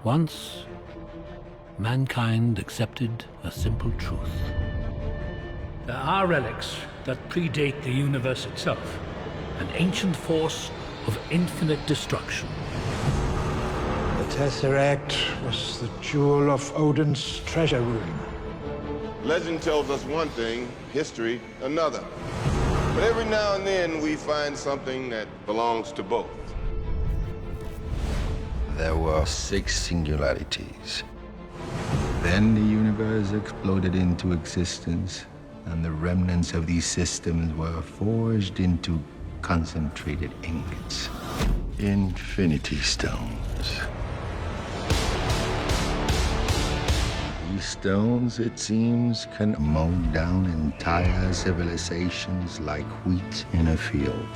Once, mankind accepted a simple truth. There are relics that predate the universe itself, an ancient force of infinite destruction. The Tesseract was the jewel of Odin's treasure room. Legend tells us one thing, history another. But every now and then we find something that belongs to both. There were 6 singularities. Then the universe exploded into existence, and the remnants of these systems were forged into concentrated ingots. Infinity Stones. These stones, it seems, can mow down entire civilizations like wheat in a field.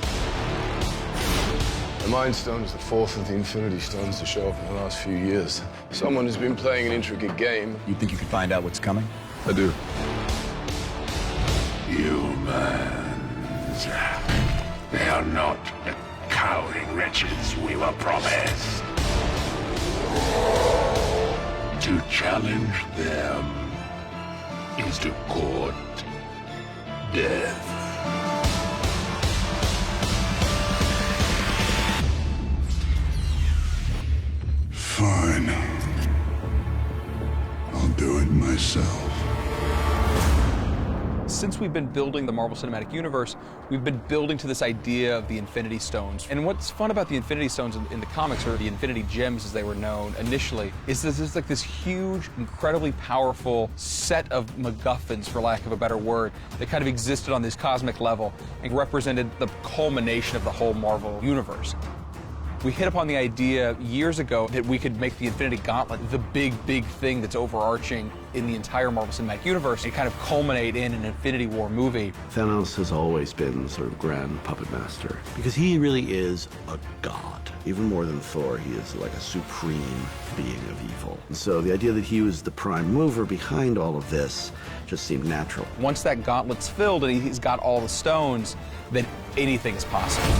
The Mind Stone is the 4th of the Infinity Stones to show up in the last few years. Someone has been playing an intricate game. You think you can find out what's coming? I do. Humans. They are not the cowering wretches we were promised. To challenge them is to court death. Fine. I'll do it myself. Since we've been building the Marvel Cinematic Universe, we've been building to this idea of the Infinity Stones. And what's fun about the Infinity Stones in the comics, or the Infinity Gems as they were known initially, is this is like this huge, incredibly powerful set of MacGuffins, for lack of a better word, that kind of existed on this cosmic level and represented the culmination of the whole Marvel Universe. We hit upon the idea years ago that we could make the Infinity Gauntlet the big thing that's overarching in the entire Marvel Cinematic Universe and kind of culminate in an Infinity War movie. Thanos has always been sort of grand puppet master because he really is a god. Even more than Thor, he is like a supreme being of evil. And so the idea that he was the prime mover behind all of this just seemed natural. Once that gauntlet's filled and he's got all the stones, then anything is possible.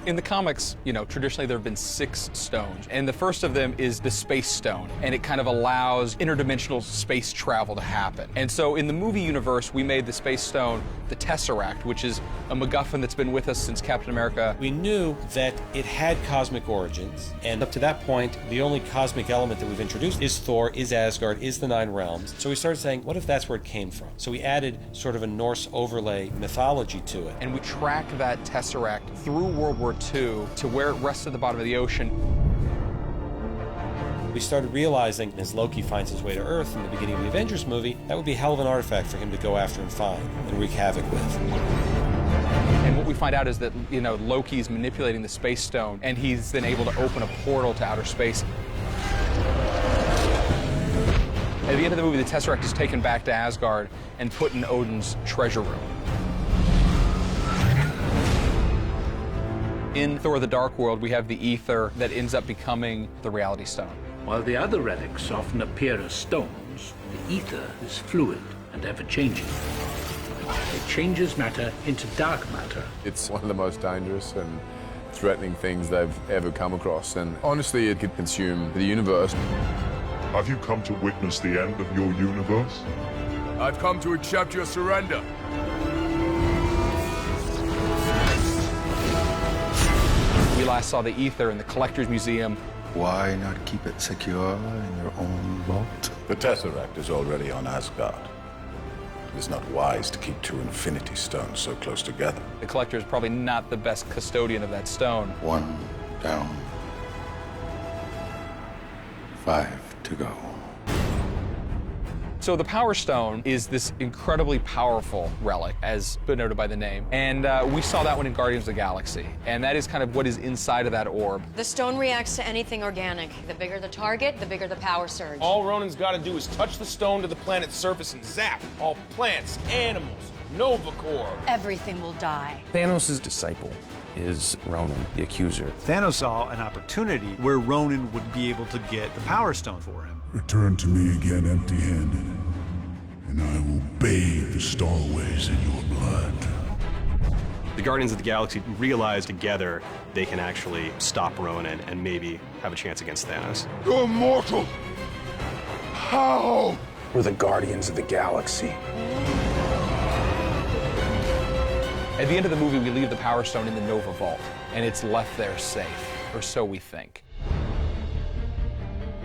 In the comics, you know, traditionally there have been 6 stones, and the first of them is the Space Stone, and it kind of allows interdimensional space travel to happen. And so in the movie universe, we made the Space Stone the Tesseract, which is a MacGuffin that's been with us since Captain America. We knew that it had cosmic origins, and up to that point, the only cosmic element that we've introduced is Thor, is Asgard, is the 9 realms. So we started saying, what if that's where it came from? So we added sort of a Norse overlay mythology to it. And we tracked that Tesseract through World War II to where it rests at the bottom of the ocean. We started realizing, as Loki finds his way to Earth in the beginning of the Avengers movie, that would be a hell of an artifact for him to go after and find and wreak havoc with. And what we find out is that, you know, Loki's manipulating the Space Stone, and he's then able to open a portal to outer space. At the end of the movie, the Tesseract is taken back to Asgard and put in Odin's treasure room. In Thor: The Dark World, we have the ether that ends up becoming the Reality Stone. While the other relics often appear as stones, the ether is fluid and ever-changing. It changes matter into dark matter. It's one of the most dangerous and threatening things they've ever come across, and honestly, it could consume the universe. Have you come to witness the end of your universe? I've come to accept your surrender. We last saw the ether in the Collector's Museum. Why not keep it secure in your own vault? The Tesseract is already on Asgard. It is not wise to keep 2 Infinity Stones so close together. The Collector is probably not the best custodian of that stone. 1 down. 5 to go. So the Power Stone is this incredibly powerful relic, as denoted by the name. And we saw that one in Guardians of the Galaxy. And that is kind of what is inside of that orb. The stone reacts to anything organic. The bigger the target, the bigger the power surge. All Ronan's got to do is touch the stone to the planet's surface and zap all plants, animals, Nova Corps. Everything will die. Thanos' disciple is Ronan, the Accuser. Thanos saw an opportunity where Ronan would be able to get the Power Stone for him. Return to me again empty-handed, and I will bathe the Starways in your blood. The Guardians of the Galaxy realize together they can actually stop Ronan and maybe have a chance against Thanos. You're mortal! How? We're the Guardians of the Galaxy. At the end of the movie, we leave the Power Stone in the Nova Vault, and it's left there safe, or so we think.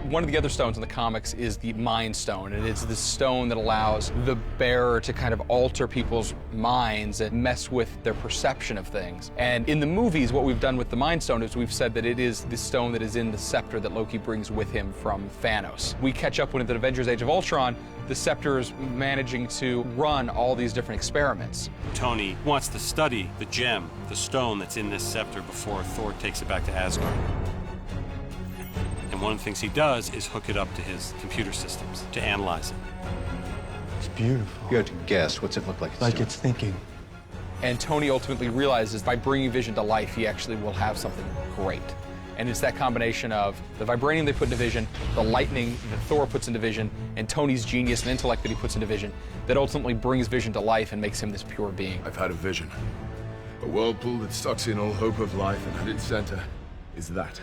One of the other stones in the comics is the Mind Stone, and it's the stone that allows the bearer to kind of alter people's minds and mess with their perception of things. And in the movies, what we've done with the Mind Stone is we've said that it is the stone that is in the scepter that Loki brings with him from Thanos. We catch up when at Avengers Age of Ultron, the scepter is managing to run all these different experiments. Tony wants to study the gem, the stone that's in this scepter before Thor takes it back to Asgard. And one of the things he does is hook it up to his computer systems to analyze it. It's beautiful. You have to guess, what's it look like? Like it's thinking. And Tony ultimately realizes by bringing Vision to life, he actually will have something great. And it's that combination of the vibranium they put into Vision, the lightning that Thor puts into Vision, and Tony's genius and intellect that he puts into Vision that ultimately brings Vision to life and makes him this pure being. I've had a vision. A whirlpool that sucks in all hope of life, and at its center is that.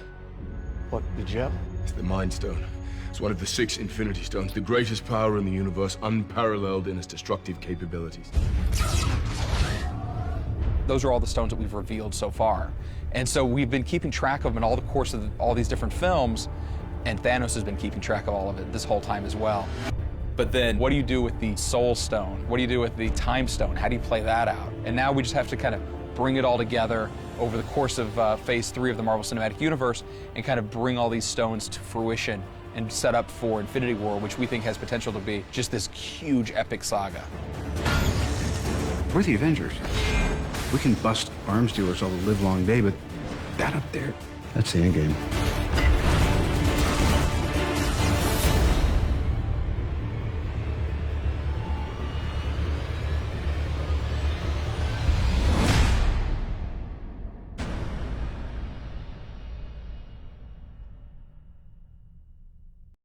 What, the gem? It's the Mind Stone. It's one of the 6 Infinity Stones, the greatest power in the universe, unparalleled in its destructive capabilities. Those are all the stones that we've revealed so far. And so we've been keeping track of them in all the course of all these different films, and Thanos has been keeping track of all of it this whole time as well. But then what do you do with the Soul Stone? What do you do with the Time Stone? How do you play that out? And now we just have to kind of bring it all together over the course of Phase 3 of the Marvel Cinematic Universe and kind of bring all these stones to fruition and set up for Infinity War, which we think has potential to be just this huge epic saga. We're the Avengers. We can bust arms dealers all the live long day, but that up there, that's the end game.